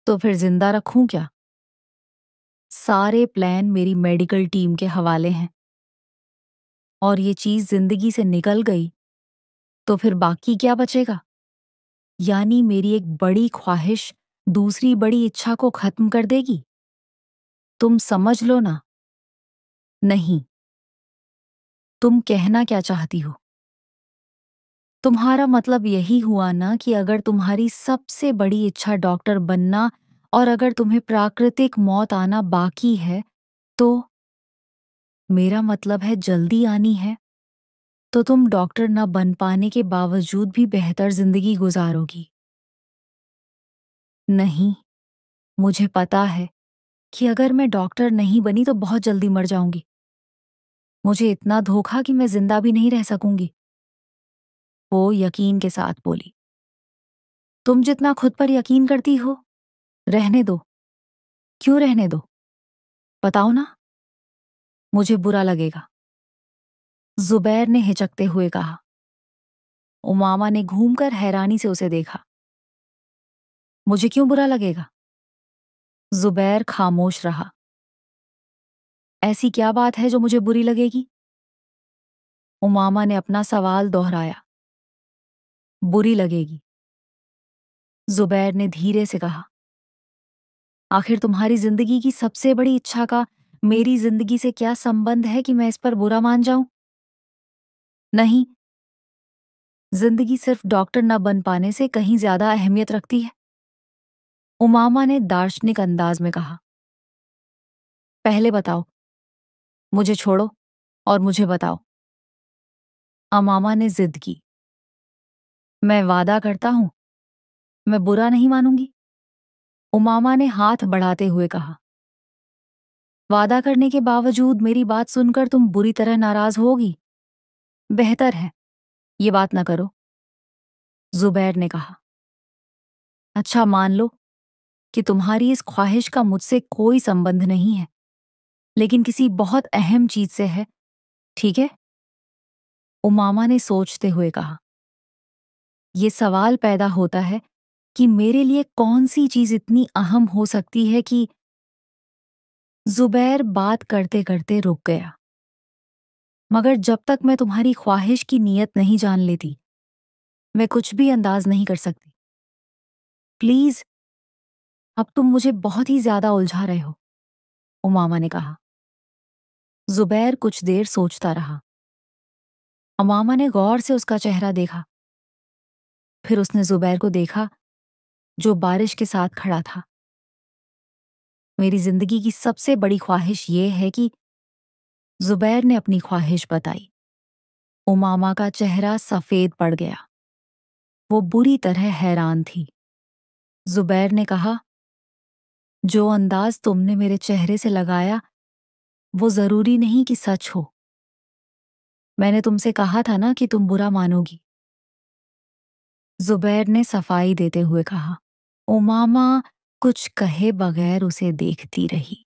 तो फिर जिंदा रखूं क्या? सारे प्लान मेरी मेडिकल टीम के हवाले हैं और ये चीज जिंदगी से निकल गई तो फिर बाकी क्या बचेगा? यानी मेरी एक बड़ी ख्वाहिश दूसरी बड़ी इच्छा को खत्म कर देगी? तुम समझ लो ना। नहीं। तुम कहना क्या चाहती हो? तुम्हारा मतलब यही हुआ ना कि अगर तुम्हारी सबसे बड़ी इच्छा डॉक्टर बनना और अगर तुम्हें प्राकृतिक मौत आना बाकी है तो मेरा मतलब है जल्दी आनी है, तो तुम डॉक्टर न बन पाने के बावजूद भी बेहतर जिंदगी गुजारोगी। नहीं, मुझे पता है कि अगर मैं डॉक्टर नहीं बनी तो बहुत जल्दी मर जाऊंगी। मुझे इतना धोखा कि मैं जिंदा भी नहीं रह सकूंगी। वो यकीन के साथ बोली। तुम जितना खुद पर यकीन करती हो, रहने दो। क्यों रहने दो? बताओ ना। मुझे बुरा लगेगा, जुबैर ने हिचकते हुए कहा। उमामा ने घूमकर हैरानी से उसे देखा। मुझे क्यों बुरा लगेगा? जुबैर खामोश रहा। ऐसी क्या बात है जो मुझे बुरी लगेगी? उमामा ने अपना सवाल दोहराया। बुरी लगेगी, जुबैर ने धीरे से कहा। आखिर तुम्हारी जिंदगी की सबसे बड़ी इच्छा का मेरी जिंदगी से क्या संबंध है कि मैं इस पर बुरा मान जाऊं? नहीं, जिंदगी सिर्फ डॉक्टर न बन पाने से कहीं ज्यादा अहमियत रखती है, उमामा ने दार्शनिक अंदाज में कहा। पहले बताओ, मुझे छोड़ो और मुझे बताओ। अमामा ने जिद की। मैं वादा करता हूं, मैं बुरा नहीं मानूंगी, उमामा ने हाथ बढ़ाते हुए कहा। वादा करने के बावजूद मेरी बात सुनकर तुम बुरी तरह नाराज होगी। बेहतर है ये बात ना करो, जुबैर ने कहा। अच्छा, मान लो कि तुम्हारी इस ख्वाहिश का मुझसे कोई संबंध नहीं है, लेकिन किसी बहुत अहम चीज से है, ठीक है? उमामा ने सोचते हुए कहा। ये सवाल पैदा होता है कि मेरे लिए कौन सी चीज इतनी अहम हो सकती है कि जुबैर बात करते करते रुक गया। मगर जब तक मैं तुम्हारी ख्वाहिश की नीयत नहीं जान लेती, मैं कुछ भी अंदाज नहीं कर सकती। प्लीज, अब तुम मुझे बहुत ही ज्यादा उलझा रहे हो, उमामा ने कहा। जुबैर कुछ देर सोचता रहा। उमामा ने गौर से उसका चेहरा देखा। फिर उसने जुबैर को देखा, जो बारिश के साथ खड़ा था। मेरी जिंदगी की सबसे बड़ी ख्वाहिश ये है कि जुबैर ने अपनी ख्वाहिश बताई। उमामा का चेहरा सफेद पड़ गया। वो बुरी तरह हैरान थी। जुबैर ने कहा, जो अंदाज तुमने मेरे चेहरे से लगाया वो जरूरी नहीं कि सच हो। मैंने तुमसे कहा था ना कि तुम बुरा मानोगी, जुबैर ने सफाई देते हुए कहा। उमामा कुछ कहे बगैर उसे देखती रही।